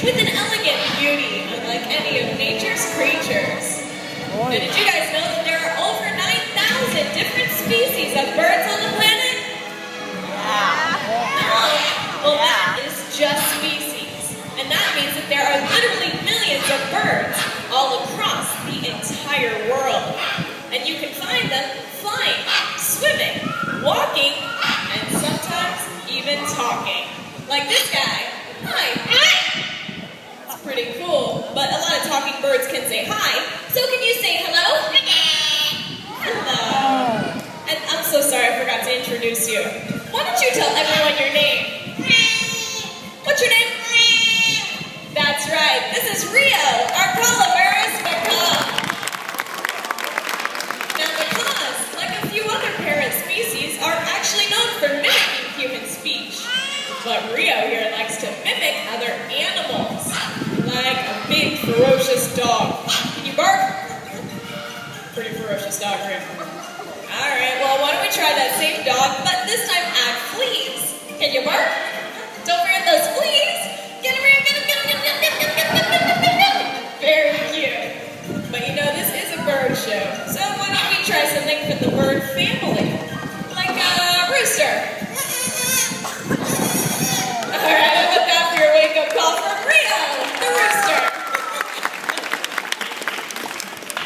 with an elegant beauty, unlike any of nature's creatures. Now, did you guys know that there are over 9,000 different species of birds on the planet? Well, that is just species. And that means that there are literally millions of birds all across the entire world. And you can find them flying, swimming, walking, and sometimes even talking. Like this guy. Hi. It's pretty cool, but a lot of talking birds can say hi. So can you say hello? Hello. And I'm so sorry I forgot to introduce you. Why don't you tell everyone your name? What's your name? That's right. This is Rio, our Calaveras macaw. Now macaws, like a few other parrot species, are actually known for mimicking human speech. But Rio here likes to mimic other animals, like a big, ferocious dog. Can you bark? Pretty ferocious dog, Rio. Alright, well, why don't we try that same dog, but this time add fleas. Can you bark? Don't forget those fleas. Get him, Rio, get him, get him, get him, get him, get him, get him, get him. Very cute. But you know, this is a bird show, so why don't we try something from the bird family? Like a rooster. Alright, how about that for your wake-up call from Rio, the rooster?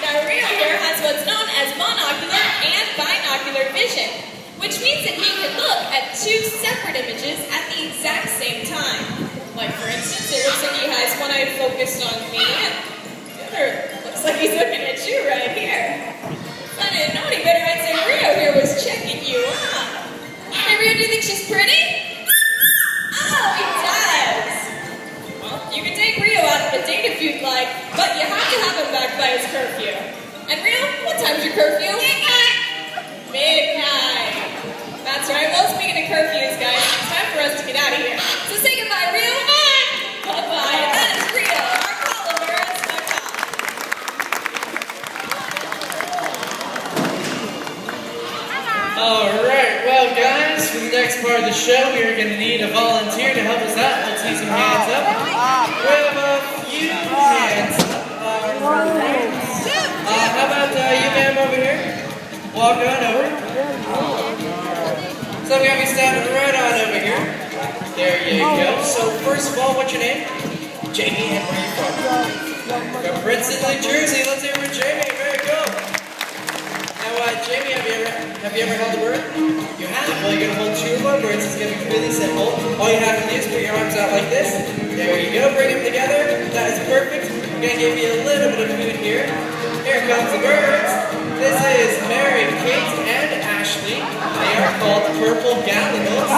Now, Rio here has what's known as monocular and binocular vision, which means that he can look at two separate images at the exact same time. Like, for instance, it looks like he has one eye focused on me, and the other looks like he's looking at you right here. If I didn't know any better, I'd say Rio here was checking you out. Hey, Rio, do you think she's pretty? Oh, he does! Well, you can take Rio out on a date if you'd like, but you have to have him back by his curfew. And Rio, what time's your curfew? Midnight! Midnight! That's right, well, speaking of curfews, guys, it's time for us to get out of here. So say goodbye, Rio! Bye-bye! And that is Rio, our Calaveras macaw. Alright, well, guys, for the next part of the show, we are going to need a volunteer to help us out. Let's see some hands up. We have a few hands up. How about you, ma'am, over here? Walk on over. So we have you standing right on over here. There you go. So first of all, what's your name? Jamie, and where are you from? From Princeton, New Jersey. Let's hear it for Jamie. Very cool. Now, Jamie, have you ever held a bird? You have? Well, you're going to hold two of our birds. It's going to be really simple. All you have to do is put your arms out like this. There you go. Bring them together. That is perfect. I'm going to give you a little bit of food here. Here comes the birds. This is Mary, Kate, and Ashley. They are called purple gallinals.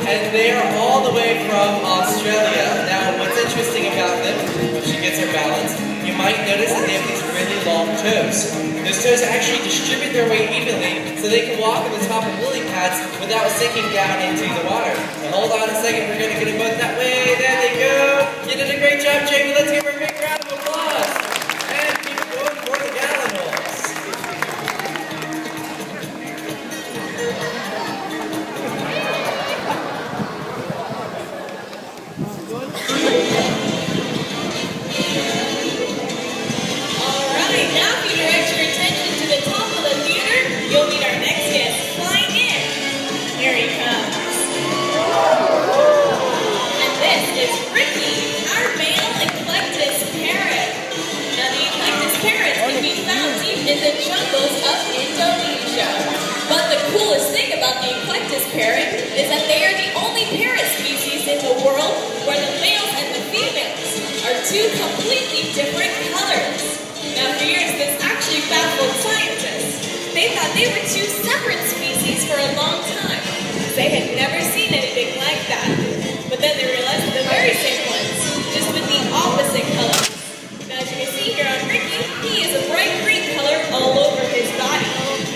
And they are all the way from Australia. Now, what's interesting about them, when she gets her balance, you might notice that they have these really long toes. Those toes actually distribute their weight evenly so they can walk on the top of lily pads without sinking down into the water. Now, hold on a second, we're going to get them both that way. There they go. You did a great job, Jamie. Let's give her a big round of applause. And keep going for the gallinals. You'll meet our next guest flying in. Here he comes. And this is Ricky, our male eclectus parrot. Now the eclectus parrots can be found deep in the jungles of Indonesia. But the coolest thing about the eclectus parrot is that they are the only parrot species in the world where the males and the females are two completely they were two separate species for a long time. They had never seen anything like that. But then they realized they're the very same ones, just with the opposite colors. Now, as you can see here on Ricky, he is a bright green color all over his body.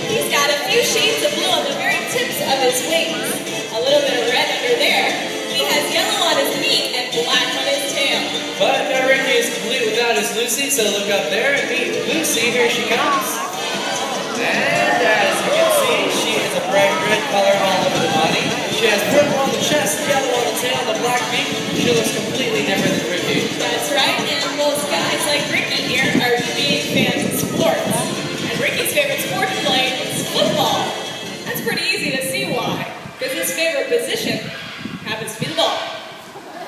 He's got a few shades of blue on the very tips of his wings, a little bit of red under there. He has yellow on his feet and black on his tail. But now Ricky is complete without his Lucy, so look up there and meet Lucy. Here she comes. And as you can see, she is a bright red color all over the body. She has purple on the chest, yellow on the tail, and the black beak. She looks completely different than Ricky. That's right, and most guys like Ricky here are big fans of sports. And Ricky's favorite sport to play is football. That's pretty easy to see why, because his favorite position happens to be the ball.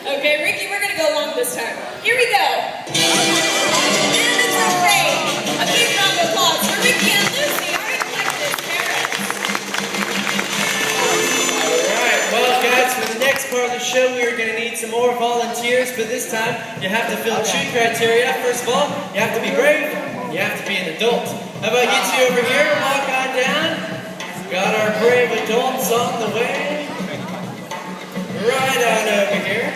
Okay, Ricky, we're going to go long this time. Here we go. And it's a great. A big round of applause for Ricky and Lucy, our collective parents. Alright, well guys, for the next part of the show, we are going to need some more volunteers, but this time you have to fill 2 criteria. First of all, you have to be brave, you have to be an adult. How about you two over here? Walk on down. Got our brave adults on the way. Right on over here.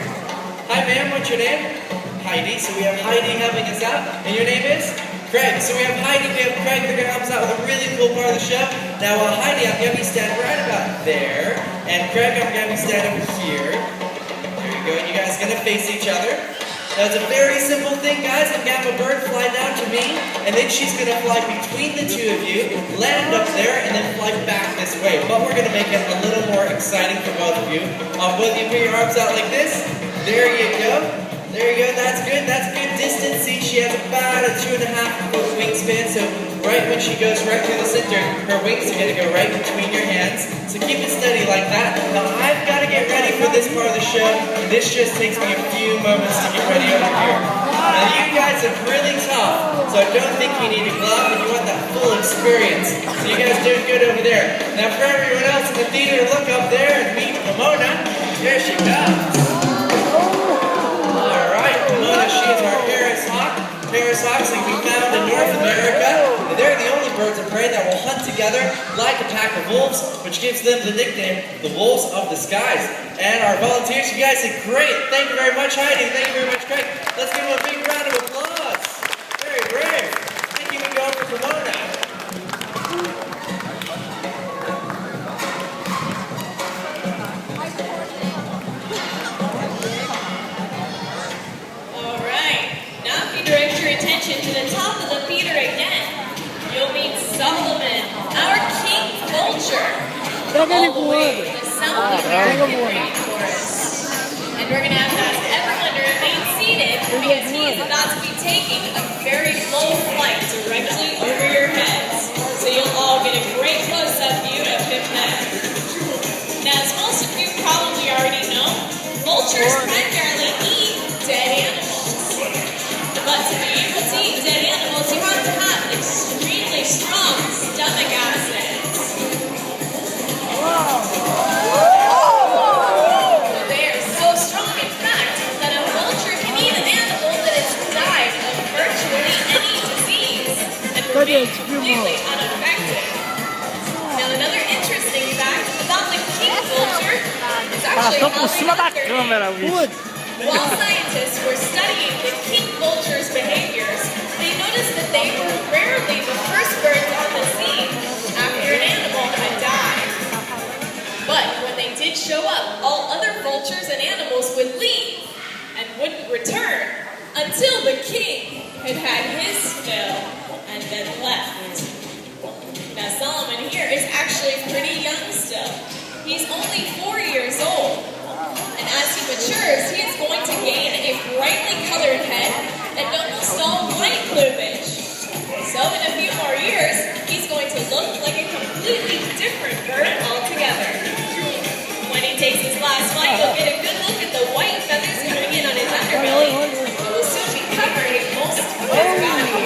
Hi ma'am, what's your name? Heidi. So we have Heidi helping us out. And your name is? Craig. So we have Heidi, we have Craig. They're going to help us out with a really cool part of the show. Now Heidi, I'm going to have you stand right about there. And Craig, I'm going to have you stand over here. There you go. And you guys are going to face each other. Now it's a very simple thing, guys. I'm going to have a bird fly down to me, and then she's going to fly between the two of you, land up there, and then fly back this way. But we're going to make it a little more exciting for both of you. Both of you put your arms out like this. There you go. There you go. That's good. That's good distance. See, she has about a 2.5-foot wingspan, so right when she goes right through the center, her wings are going to go right between your hands. So keep it steady like that. Now I've got to get ready for this part of the show. This just takes me a few moments to get ready over here. Now you guys are really tough, so I don't think you need a glove, and you want that full experience. So you guys doing good over there. Now for everyone else in the theater, look up there and meet Pomona. Here she comes. Alright, Pomona, she is our Paris hawk. Paris hawks can be found in North America. And they're the only birds of prey that will hunt together like a pack of wolves, which gives them the nickname, the wolves of the skies. And our volunteers, you guys did great. Thank you very much, Heidi. Thank you very much, Craig. Let's give them a big round of applause. Very brave. I think you can go for Pomona. Attention to the top of the feeder again. You'll meet Solomon, our king vulture, all the way to the South American rainforest. And we're going to have to ask everyone to remain seated because he is about to be taking a very low flight directly over your heads. So you'll all get a great close-up view of him then. Now, as most of you probably already know, vultures primarily eat dead animals. But to be able to eat dead animals, you have to have extremely strong stomach acids. They are so strong, in fact, that a vulture can eat an animal that has died of virtually any disease and remain completely unaffected. Now, another interesting fact about the king vulture is actually how they hunt their meat. While scientists were studying the king vulture's behaviors, they noticed that they were rarely the first birds on the scene after an animal had died. But when they did show up, all other vultures and animals would leave and wouldn't return until the king had had his fill and then left. Now Solomon here is actually pretty young still. He's only 4 years old. And as he matures, he is going to gain a brightly colored head and almost all white plumage. So in a few more years, he's going to look like a completely different bird altogether. When he takes his last flight, you'll get a good look at the white feathers coming in on his underbelly. It will soon be covering most of his body.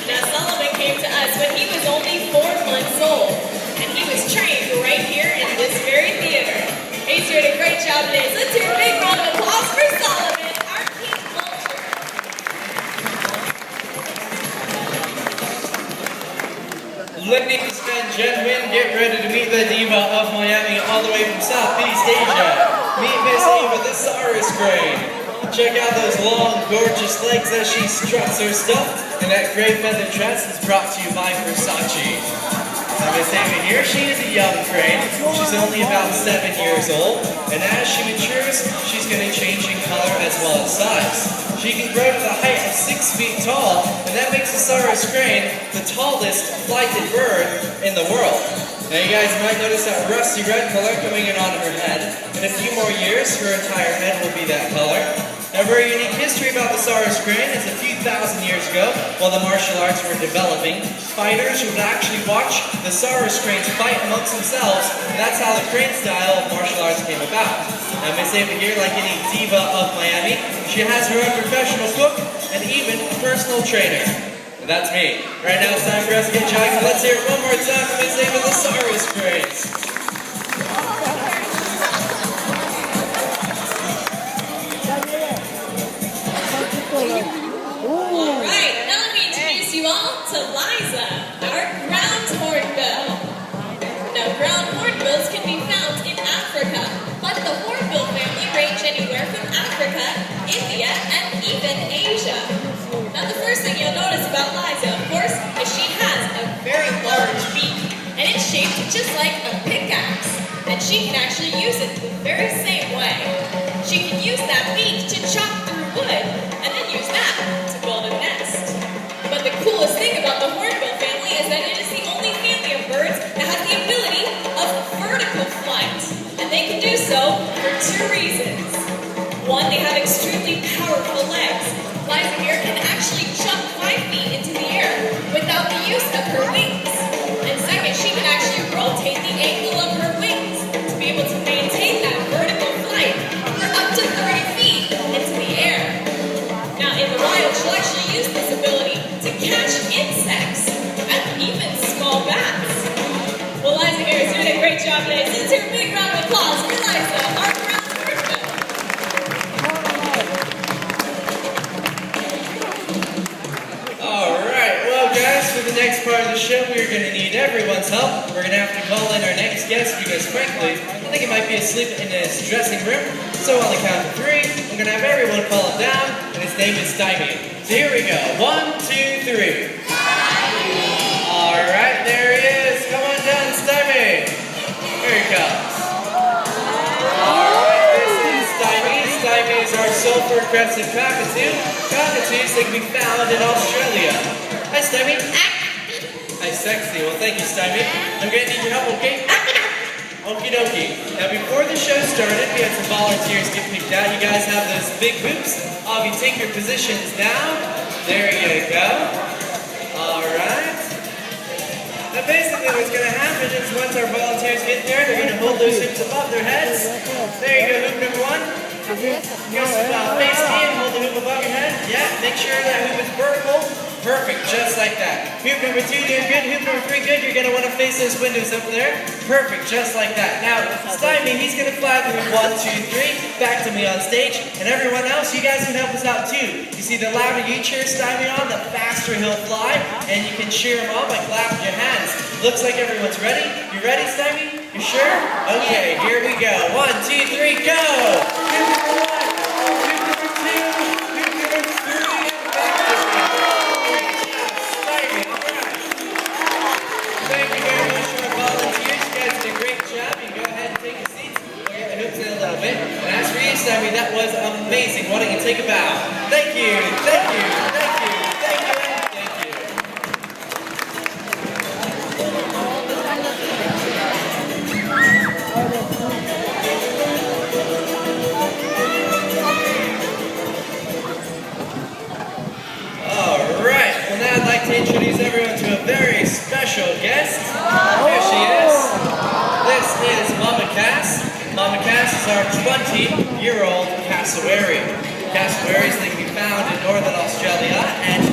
Now Solomon came to us when he was only 4 months old, and he was trained right here in this very theater. He's doing a great job today. So let's hear a big round of applause for Solomon, our king vulture. Ladies and gentlemen, get ready to meet the diva of Miami all the way from Southeast Asia. Meet Miss Eva the Cyrus crane. Check out those long, gorgeous legs as she struts her stuff, and that gray feather dress is brought to you by Versace. Now Miss Eva here, she is a young crane. She's only about 7 years old, and as she matures, she's going to change in color as well as size. She can grow to the height of 6 feet tall, and that makes the Cyrus crane the tallest flighted bird in the world. Now you guys might notice that rusty red color coming in on her head. In a few more years, her entire head will be that color. Now, a very unique history about the Cyrus crane is a few thousand years ago, while the martial arts were developing, fighters would actually watch the Cyrus cranes fight amongst themselves, and that's how the crane style of martial arts came about. Now, Miss Ava here, like any diva of Miami, she has her own professional cook and even a personal trainer. And that's me. Right now it's time for us to get jogging, so let's hear it one more time for Miss Ava the Cyrus cranes. Alright, now let me introduce you all to Eliza, our ground hornbill. Now, ground hornbills can be found in Africa, but the hornbill family range anywhere from Africa, India, and even Asia. Now, the first thing you'll notice about Eliza, of course, is she has a very large beak, and it's shaped just like a pickaxe, and she can actually use it the very same way. She can use that beak to chop through wood, and then use that to build a nest. But the coolest thing about the hornbill family is that it is the only family of birds that has the ability of vertical flight, and they can do so for 2 reasons. One, they have extremely powerful legs. Eliza here can actually jump 5 feet into the air without the use of her wings. And second, she can actually rotate the angle of her wings to be able to maintain that vertical flight for up to 30 feet into the air. Now, in the wild, she'll actually use this ability to catch insects and even small bats. Well, Eliza here is doing a great job today. So let's hear a big round of applause for Eliza, our ground hornbill. Alright, well guys, for the next part of the show, we're going to need everyone's help. We're going to have to call in our next guest because frankly, I think he might be asleep in his dressing room. So on the count of 3, I'm going to have everyone call him down, and his name is Stymie. So here we go. 1, 2, 3. Alright, there he is. Come on down, Stymie. Here he comes. Alright, this is Stymie. Stymie is our sulfur-crested cockatoo. Cockatoos that can be found in Australia. Hi, Stymie. Hi, sexy. Well, thank you, Stymie. I'm going to need your help, okay? Okie dokie. Now, before the show started, we had some volunteers get picked out. You guys have those big hoops. If you take your positions now, there you go. Alright. Now, basically, what's going to happen is once our volunteers get there, they're going to hold those hoops above their heads. There you go, hoop number 1. Here's some face hand, hold the hoop above your head. Yeah, make sure that hoop is vertical. Perfect, just like that. Hoop number 2, doing good. Hoop number 3, good. You're going to want to face those windows up there. Perfect, just like that. Now, Stymie, he's going to fly through 1, 2, 3, back to me on stage. And everyone else, you guys can help us out too. You see, the louder you cheer Stymie on, the faster he'll fly. And you can cheer him on by clapping your hands. Looks like everyone's ready. You ready, Stymie? You sure? Okay, here we go. 1, 2, 3, go! Hoop number 1, hoop number 2, hoop number 3, and back to me. Thank you very much for our volunteers. You guys did a great job. You go ahead and take a seat. We'll get the hoops in a little bit. And as for you, Stymie, that was amazing. Why don't you take a bow? Thank you, thank you, thank you, thank you, and thank you. Alright, well now I'd like to introduce everyone to a very special guest. Here she is. This is Mama Cass. Mama Cass is our 20-year-old cassowary. Cassowaries that can be found in northern Australia and